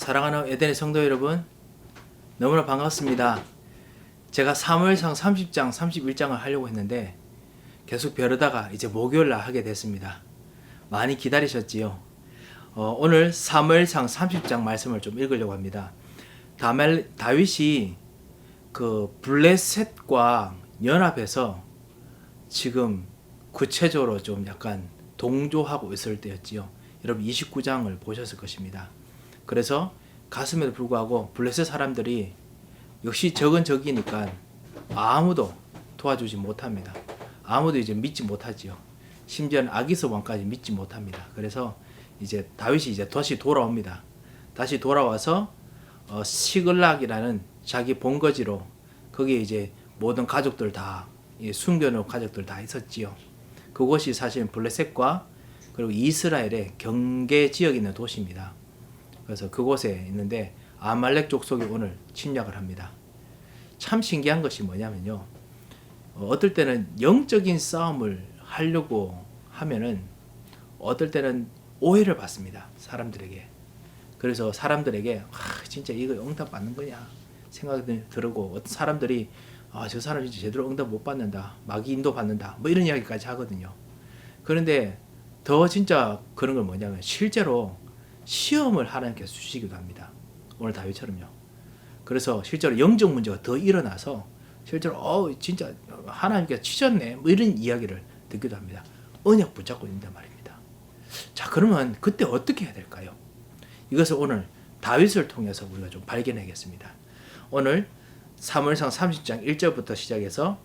사랑하는 에덴의 성도 여러분, 너무나 반갑습니다. 제가 사무엘상 30장, 31장을 하려고 했는데 계속 벼르다가 이제 목요일날 하게 됐습니다. 많이 기다리셨지요? 오늘 사무엘상 30장 말씀을 좀 읽으려고 합니다. 다윗이 그 블레셋과 연합해서 지금 구체적으로 좀 약간 동조하고 있을 때였지요. 여러분 29장을 보셨을 것입니다. 그래서 가슴에도 불구하고 블레셋 사람들이 역시 적은 적이니까 아무도 도와주지 못합니다. 아무도 이제 믿지 못하지요. 심지어는 아기스 왕까지 믿지 못합니다. 그래서 이제 다윗이 이제 다시 돌아옵니다. 다시 돌아와서 시글락이라는 자기 본거지로 거기에 이제 모든 가족들 다 숨겨놓은 가족들 다 있었지요. 그곳이 사실 블레셋과 그리고 이스라엘의 경계 지역에 있는 도시입니다. 그래서 그곳에 있는데 아말렉 족속이 오늘 침략을 합니다. 참 신기한 것이 뭐냐면요. 어떨 때는 영적인 싸움을 하려고 하면은 어떨 때는 오해를 받습니다. 사람들에게. 그래서 사람들에게 진짜 이거 응답 받는 거냐 생각이 들고 어떤 사람들이 저 사람 진짜 제대로 응답 못 받는다. 마귀 인도 받는다. 뭐 이런 이야기까지 하거든요. 그런데 더 진짜 그런 건 뭐냐면 실제로 시험을 하나님께서 주시기도 합니다. 오늘 다윗처럼요. 그래서 실제로 영적 문제가 더 일어나서 실제로 진짜 하나님께서 치셨네 뭐 이런 이야기를 듣기도 합니다. 언약 붙잡고 있는단 말입니다. 자, 그러면 그때 어떻게 해야 될까요? 이것을 오늘 다윗을 통해서 우리가 좀 발견하겠습니다. 오늘 사무엘상 30장 1절부터 시작해서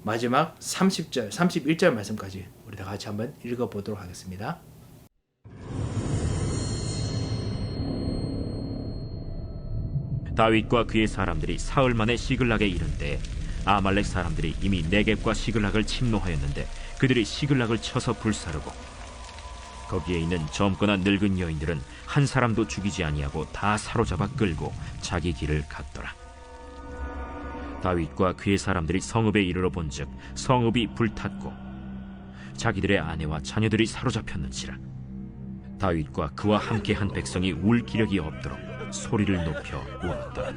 마지막 30절, 31절 말씀까지 우리 다 같이 한번 읽어보도록 하겠습니다. 다윗과 그의 사람들이 사흘 만에 시글락에 이른 때에 아말렉 사람들이 이미 네겝과 시글락을 침노하였는데 그들이 시글락을 쳐서 불사르고 거기에 있는 젊거나 늙은 여인들은 한 사람도 죽이지 아니하고 다 사로잡아 끌고 자기 길을 갔더라. 다윗과 그의 사람들이 성읍에 이르러 본즉 성읍이 불탔고 자기들의 아내와 자녀들이 사로잡혔는지라. 다윗과 그와 함께한 백성이 울 기력이 없도록 소리를 높여 울었더라.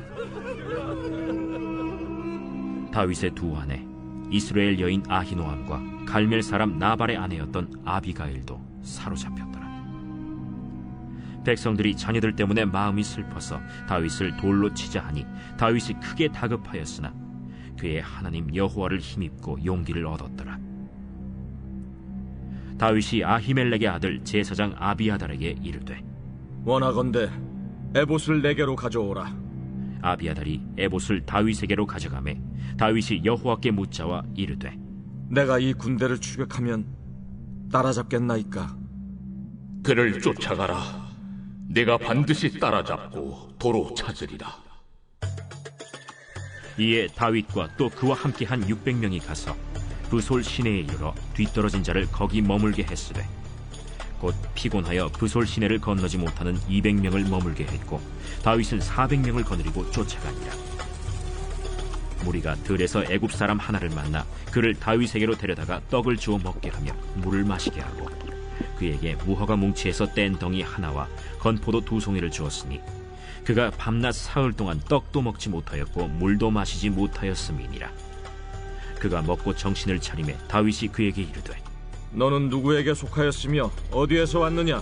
다윗의 두 아내 이스라엘 여인 아히노암과 갈멜 사람 나발의 아내였던 아비가일도 사로잡혔더라. 백성들이 자녀들 때문에 마음이 슬퍼서 다윗을 돌로 치자 하니 다윗이 크게 다급하였으나 그의 하나님 여호와를 힘입고 용기를 얻었더라. 다윗이 아히멜렉의 아들 제사장 아비아달에게 이르되 원하건대 에봇을 내게로 가져오라. 아비아달이 에봇을 다윗에게로 가져가매 다윗이 여호와께 묻자와 이르되 내가 이 군대를 추격하면 따라잡겠나이까? 그를 쫓아가라. 내가 반드시 따라잡고 도로 찾으리라. 이에 다윗과 또 그와 함께한 600명이 가서 브솔 시내에 이르러 뒤떨어진 자를 거기 머물게 했으되 곧 피곤하여 브솔 시내를 건너지 못하는 200명을 머물게 했고 다윗은 400명을 거느리고 쫓아가니라. 무리가 들에서 애굽 사람 하나를 만나 그를 다윗에게로 데려다가 떡을 주어 먹게 하며 물을 마시게 하고 그에게 무화과 뭉치에서 뗀 덩이 하나와 건포도 2송이를 주었으니 그가 밤낮 사흘 동안 떡도 먹지 못하였고 물도 마시지 못하였음이니라. 그가 먹고 정신을 차리매 다윗이 그에게 이르되 너는 누구에게 속하였으며 어디에서 왔느냐?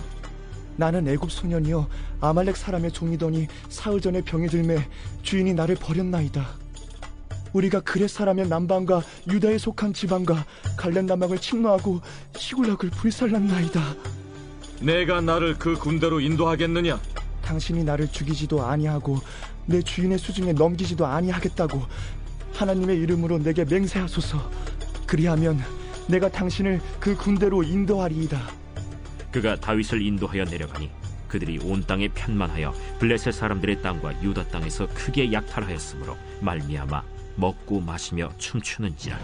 나는 애굽 소년이여 아말렉 사람의 종이더니 사흘 전에 병이 들매 주인이 나를 버렸나이다. 우리가 그렛 사람의 남방과 유다에 속한 지방과 갈렙 남방을 침노하고 시굴락을 불살랐나이다. 내가 나를 그 군대로 인도하겠느냐? 당신이 나를 죽이지도 아니하고 내 주인의 수중에 넘기지도 아니하겠다고 하나님의 이름으로 내게 맹세하소서. 그리하면 내가 당신을 그 군대로 인도하리이다. 그가 다윗을 인도하여 내려가니 그들이 온 땅에 편만하여 블레셋 사람들의 땅과 유다 땅에서 크게 약탈하였으므로 말미암아 먹고 마시며 춤추는지라.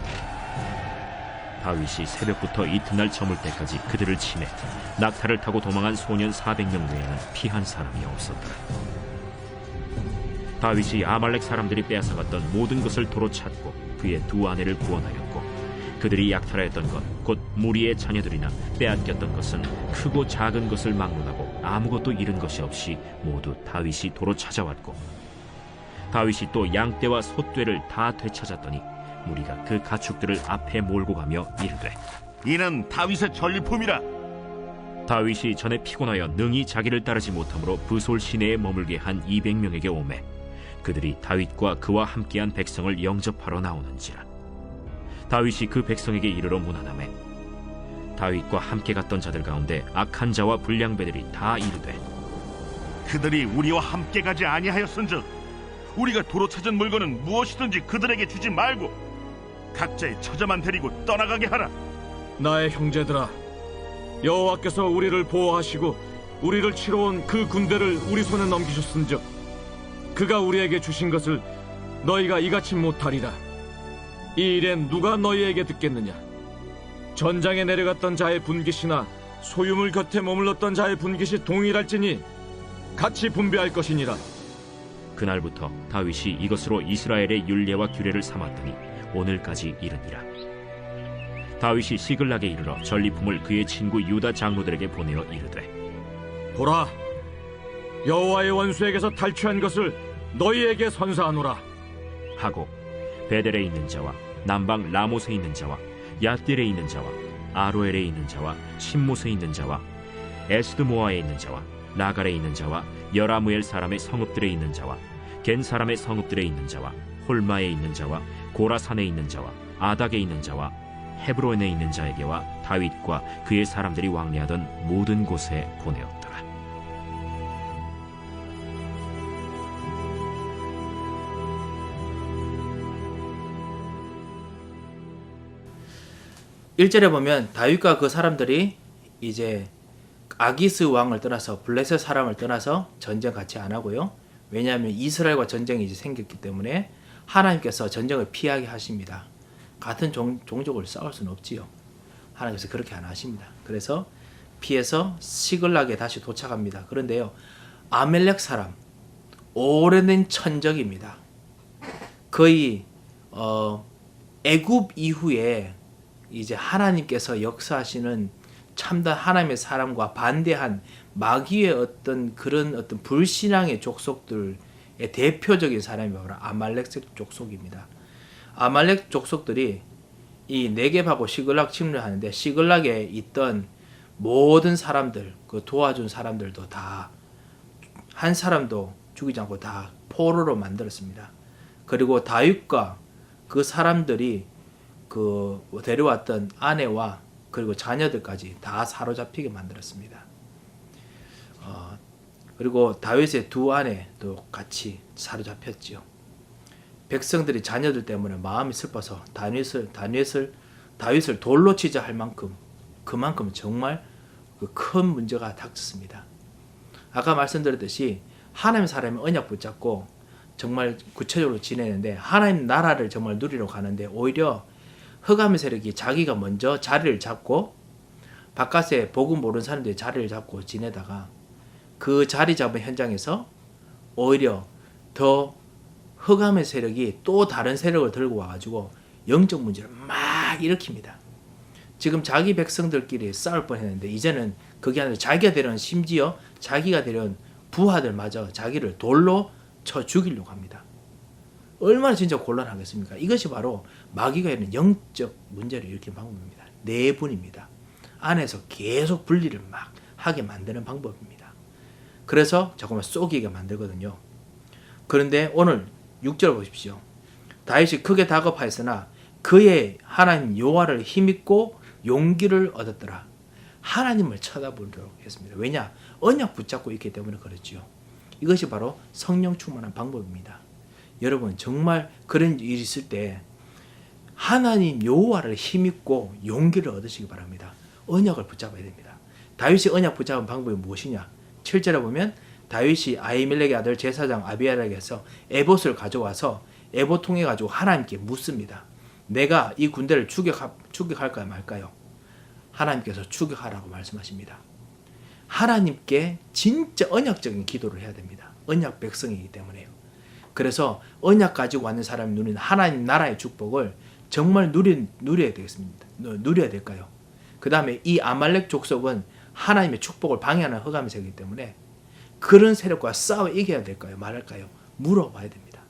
다윗이 새벽부터 이튿날 저물 때까지 그들을 치매 낙타를 타고 도망한 소년 400명 외에는 피한 사람이 없었더라. 다윗이 아말렉 사람들이 빼앗아갔던 모든 것을 도로 찾고 그의 두 아내를 구원하였고 그들이 약탈하였던 것 곧 무리의 자녀들이나 빼앗겼던 것은 크고 작은 것을 막론하고 아무것도 잃은 것이 없이 모두 다윗이 도로 찾아왔고 다윗이 또 양떼와 소떼를 다 되찾았더니 무리가 그 가축들을 앞에 몰고 가며 이르되 이는 다윗의 전리품이라. 다윗이 전에 피곤하여 능히 자기를 따르지 못하므로 브솔 시내에 머물게 한 200명에게 오매 그들이 다윗과 그와 함께한 백성을 영접하러 나오는지라. 다윗이 그 백성에게 이르러 문안하매 다윗과 함께 갔던 자들 가운데 악한 자와 불량배들이 다 이르되 그들이 우리와 함께 가지 아니하였은즉 우리가 도로 찾은 물건은 무엇이든지 그들에게 주지 말고 각자의 처자만 데리고 떠나가게 하라. 나의 형제들아, 여호와께서 우리를 보호하시고 우리를 치러 온 그 군대를 우리 손에 넘기셨은즉 그가 우리에게 주신 것을 너희가 이같이 못하리라. 이 일엔 누가 너희에게 듣겠느냐? 전장에 내려갔던 자의 분깃이나 소유물 곁에 머물렀던 자의 분깃이 동일할지니 같이 분배할 것이니라. 그날부터 다윗이 이것으로 이스라엘의 율례와 규례를 삼았더니 오늘까지 이르니라. 다윗이 시글락에 이르러 전리품을 그의 친구 유다 장로들에게 보내어 이르되 보라, 여호와의 원수에게서 탈취한 것을 너희에게 선사하노라 하고 베델에 있는 자와 남방 라못에 있는 자와 야딜에 있는 자와 아로엘에 있는 자와 신못에 있는 자와 에스드모아에 있는 자와 라갈에 있는 자와 여라무엘 사람의 성읍들에 있는 자와 겐 사람의 성읍들에 있는 자와 홀마에 있는 자와 고라산에 있는 자와 아닥에 있는 자와 헤브론에 있는 자에게와 다윗과 그의 사람들이 왕래하던 모든 곳에 보내었더라. 일절에 보면 다윗과 그 사람들이 이제 아기스 왕을 떠나서 블레셋 사람을 떠나서 전쟁 같이 안 하고요. 왜냐하면 이스라엘과 전쟁이 이제 생겼기 때문에 하나님께서 전쟁을 피하게 하십니다. 같은 종족을 싸울 수는 없지요. 하나님께서 그렇게 안 하십니다. 그래서 피해서 시글락에 다시 도착합니다. 그런데요, 아멜렉 사람, 오래된 천적입니다. 거의 애굽 이후에 이제 하나님께서 역사하시는 참된 하나님의 사람과 반대한 마귀의 어떤 그런 어떤 불신앙의 족속들의 대표적인 사람이 바로 아말렉 족속입니다. 아말렉 족속들이 이 네겝하고 시글락 침략하는데 시글락에 있던 모든 사람들, 그 도와준 사람들도 다 한 사람도 죽이지 않고 다 포로로 만들었습니다. 그리고 다윗과 그 사람들이 그 데려왔던 아내와 그리고 자녀들까지 다 사로잡히게 만들었습니다. 그리고 다윗의 두 아내도 같이 사로잡혔지요. 백성들이 자녀들 때문에 마음이 슬퍼서 다윗을 돌로 치자 할 만큼 그만큼 정말 큰 문제가 닥쳤습니다. 아까 말씀드렸듯이 하나님 사람이 언약 붙잡고 정말 구체적으로 지내는데 하나님 나라를 정말 누리러 가는데 오히려 흑암의 세력이 자기가 먼저 자리를 잡고 바깥에 복음 모르는 사람들이 자리를 잡고 지내다가 그 자리 잡은 현장에서 오히려 더 흑암의 세력이 또 다른 세력을 들고 와가지고 영적 문제를 막 일으킵니다. 지금 자기 백성들끼리 싸울 뻔했는데 이제는 그게 아니라 자기가 되려는 심지어 자기가 되려는 부하들마저 자기를 돌로 쳐 죽이려고 합니다. 얼마나 진짜 곤란하겠습니까? 이것이 바로 마귀가 있는 영적 문제를 일으키는 방법입니다. 내분입니다. 안에서 계속 분리를 막 하게 만드는 방법입니다. 그래서 조금만 쏘기게 만들거든요. 그런데 오늘 6절 보십시오. 다윗이 크게 다급하였으나 그의 하나님 여호와를 힘입고 용기를 얻었더라. 하나님을 쳐다보도록 했습니다. 왜냐? 언약 붙잡고 있기 때문에 그렇지요. 이것이 바로 성령 충만한 방법입니다. 여러분 정말 그런 일이 있을 때 하나님 여호와를 힘입고 용기를 얻으시기 바랍니다. 언약을 붙잡아야 됩니다. 다윗이 언약 붙잡은 방법이 무엇이냐? 7절에 보면 다윗이 아히멜렉의 아들 제사장 아비알에게서 에봇을 가져와서 에봇 통해 가지고 하나님께 묻습니다. 내가 이 군대를 추격할까요 말까요? 하나님께서 추격하라고 말씀하십니다. 하나님께 진짜 언약적인 기도를 해야 됩니다. 언약 백성이기 때문에요. 그래서 언약 가지고 왔는 사람이 누리는 하나님 나라의 축복을 정말 누려야 되겠습니다. 누려야 될까요? 그 다음에 이 아말렉 족속은 하나님의 축복을 방해하는 흑암의 세계이기 때문에 그런 세력과 싸워 이겨야 될까요? 말할까요? 물어봐야 됩니다.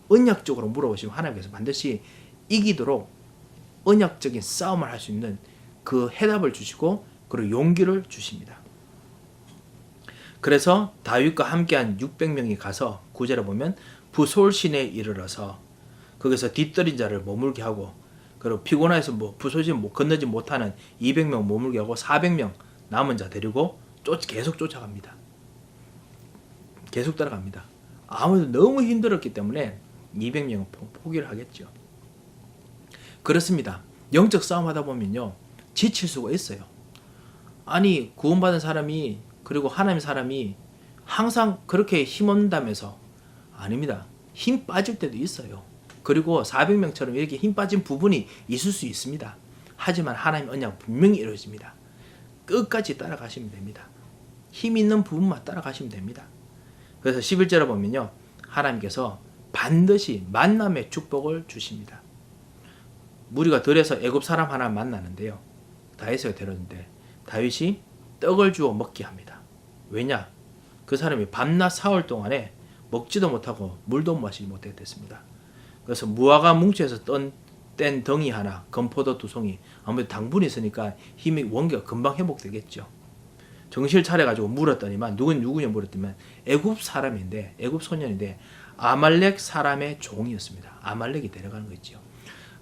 언약적으로 물어보시면 하나님께서 반드시 이기도록 언약적인 싸움을 할 수 있는 그 해답을 주시고 그리고 용기를 주십니다. 그래서 다윗과 함께한 600명이 가서 9절에 보면 부솔 시내에 이르러서 거기서 뒤떨린 자를 머물게 하고 그리고 피곤해서 부솔 시내 건너지 못하는 200명 머물게 하고 400명 남은 자 데리고 계속 쫓아갑니다. 계속 따라갑니다. 아무래도 너무 힘들었기 때문에 200명은 포기를 하겠죠. 그렇습니다. 영적 싸움하다 보면요 지칠 수가 있어요. 아니 구원받은 사람이 그리고 하나님의 사람이 항상 그렇게 힘없다면서 아닙니다. 힘 빠질 때도 있어요. 그리고 400명처럼 이렇게 힘 빠진 부분이 있을 수 있습니다. 하지만 하나님의 언약은 분명히 이루어집니다. 끝까지 따라가시면 됩니다. 힘 있는 부분만 따라가시면 됩니다. 그래서 11절에 보면요 하나님께서 반드시 만남의 축복을 주십니다. 무리가 들에서 애굽 사람 하나 만나는데요. 다윗을 데렸는데 다윗이 떡을 주어 먹게 합니다. 왜냐? 그 사람이 밤낮 사흘 동안에 먹지도 못하고 물도 마시지 못했습니다. 그래서 무화과 뭉치에서 뗀 덩이 하나, 건포도 2송이, 아무래도 당분이 있으니까 힘이 원기가 금방 회복되겠죠. 정신을 차려가지고 물었더니만 누구냐 물었더니만 애굽 사람인데 애굽 소년인데 아말렉 사람의 종이었습니다. 아말렉이 데려가는 거 있죠.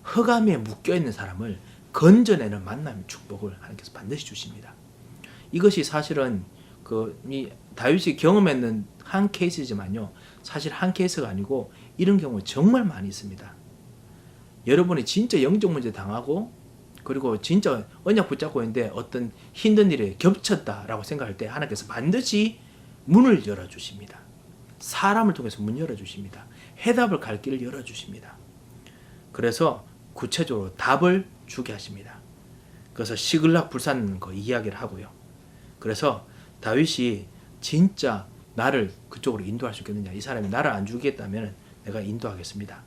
흑암에 묶여있는 사람을 건져내는 만남의 축복을 하나님께서 반드시 주십니다. 이것이 사실은 다윗이 경험했는 한 케이스지만요. 사실 한 케이스가 아니고 이런 경우 정말 많이 있습니다. 여러분이 진짜 영적 문제 당하고 그리고 진짜 언약 붙잡고 있는데 어떤 힘든 일에 겹쳤다라고 생각할 때 하나님께서 반드시 문을 열어주십니다. 사람을 통해서 문 열어주십니다. 해답을 갈 길을 열어주십니다. 그래서 구체적으로 답을 주게 하십니다. 그래서 시글락 불사는 거 이야기를 하고요. 그래서 다윗이 진짜 나를 그쪽으로 인도할 수 있겠느냐. 이 사람이 나를 안 죽이겠다면 내가 인도하겠습니다.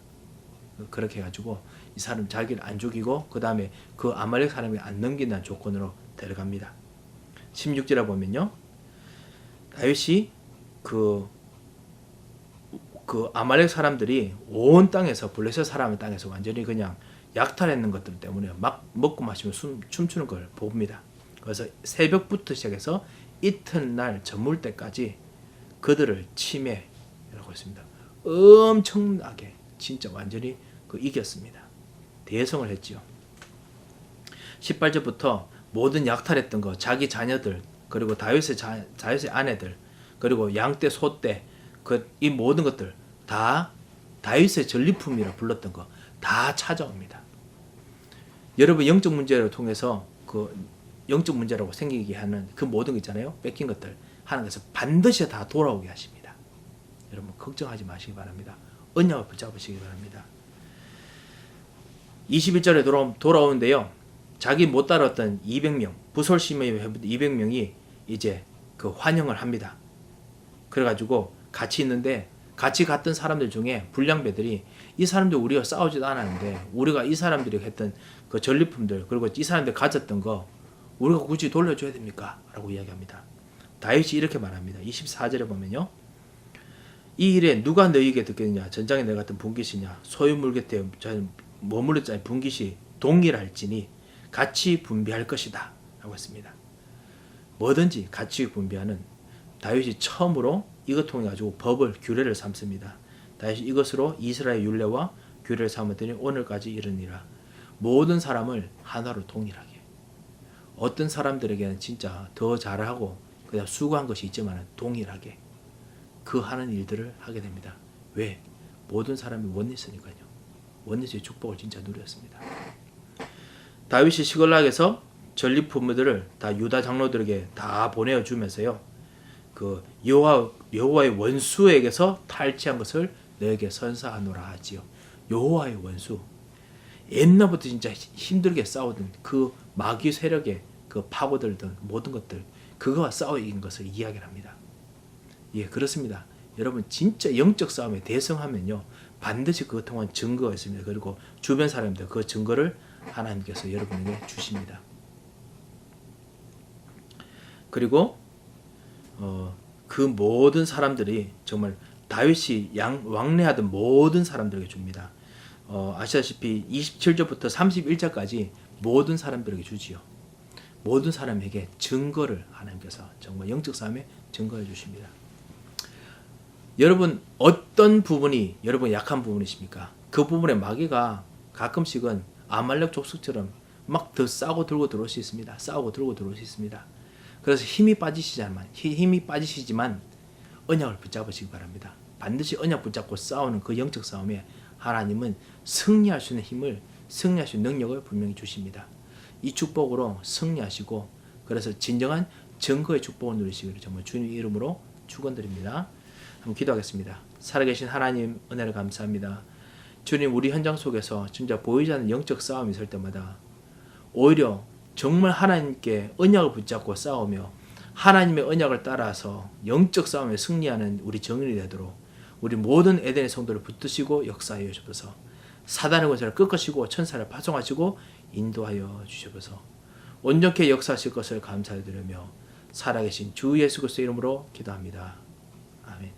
그렇게 해가지고 이 사람 자기를 안 죽이고 그 다음에 그 아말렉 사람이 안 넘긴다는 조건으로 데려갑니다. 16절에 보면요. 다윗이 그 아말렉 사람들이 온 땅에서 블레셋 사람의 땅에서 완전히 그냥 약탈했는 것들 때문에 막 먹고 마시면 춤추는 걸 봅니다. 그래서 새벽부터 시작해서 이튿날 저물 때까지 그들을 침해라고 했습니다. 엄청나게 진짜 완전히 이겼습니다. 대성을 했지요. 18절부터 모든 약탈했던 거 자기 자녀들 그리고 다윗의 아내들 그리고 양떼 소떼 이 모든 것들 다 다윗의 전리품이라 불렀던 거 다 찾아옵니다. 여러분 영적 문제를 통해서 영적 문제라고 생기게 하는 그 모든 거 있잖아요. 뺏긴 것들 하나님께서 반드시 다 돌아오게 하십니다. 여러분 걱정하지 마시기 바랍니다. 언약을 붙잡으시기 바랍니다. 21절에 돌아오는데요. 자기 못 따랐던 200명 부솔심의 200명이 이제 환영을 합니다. 그래가지고 같이 있는데 같이 갔던 사람들 중에 불량배들이 이 사람들 우리가 싸우지도 않았는데 우리가 이 사람들이 했던 그 전리품들 그리고 이 사람들 가졌던 거 우리가 굳이 돌려줘야 됩니까? 라고 이야기합니다. 다윗이 이렇게 말합니다. 24절에 보면요. 이 일에 누가 너희에게 듣겠느냐? 전장에 내갔던 분깃이냐? 소유물 곁에 머물렀자니 분깃이 동일할지니 같이 분비할 것이다. 라고 했습니다. 뭐든지 같이 분비하는 다윗이 처음으로 이것 통해 가지고 법을 규례를 삼습니다. 다윗이 이것으로 이스라엘 율례와 규례를 삼았더니 오늘까지 이르니라. 모든 사람을 하나로 동일하게. 어떤 사람들에게는 진짜 더 잘하고 그냥 수고한 것이 있지만 동일하게 그 하는 일들을 하게 됩니다. 왜? 모든 사람이 원리스니까요. 원리스의 축복을 진짜 누렸습니다. 다윗이 시글락에서 전리품들을 다 유다 장로들에게 다 보내주면서요. 여호와의 원수에게서 탈취한 것을 너에게 선사하노라 하지요. 여호와의 원수. 옛날부터 진짜 힘들게 싸우던 그 마귀 세력에 파고들던 모든 것들 그거와 싸워 이긴 것을 이야기를 합니다. 예, 그렇습니다. 여러분 진짜 영적 싸움에 대성하면요 반드시 그것 통한 증거가 있습니다. 그리고 주변 사람들 그 증거를 하나님께서 여러분에게 주십니다. 그리고 그 모든 사람들이 정말 다윗이 왕래하던 모든 사람들에게 줍니다. 아시다시피 27절부터 31절까지 모든 사람들에게 주지요. 모든 사람에게 증거를 하나님께서 정말 영적 싸움에 증거해 주십니다. 여러분 어떤 부분이 여러분 약한 부분이십니까? 그 부분에 마귀가 가끔씩은 아말렉 족속처럼 막 더 싸고 들고 들어올 수 있습니다. 싸우고 들고 들어올 수 있습니다. 그래서 힘이 빠지시지만 언약을 붙잡으시기 바랍니다. 반드시 언약 붙잡고 싸우는 그 영적 싸움에 하나님은 승리할 수 있는 힘을, 승리할 수 있는 능력을 분명히 주십니다. 이 축복으로 승리하시고 그래서 진정한 증거의 축복을 누리시기를 정말 주님 이름으로 축원드립니다. 한번 기도하겠습니다. 살아계신 하나님 은혜를 감사합니다. 주님 우리 현장 속에서 진짜 보이지 않는 영적 싸움이 있을 때마다 오히려 정말 하나님께 언약을 붙잡고 싸우며 하나님의 언약을 따라서 영적 싸움에 승리하는 우리 정인이 되도록 우리 모든 에덴의 성도를 붙드시고 역사하여 주셔서 사단의 권세를 꺾으시고 천사를 파송하시고 인도하여 주셔서 온전케 역사하실 것을 감사드리며 살아계신 주 예수 그리스도의 이름으로 기도합니다. 아멘.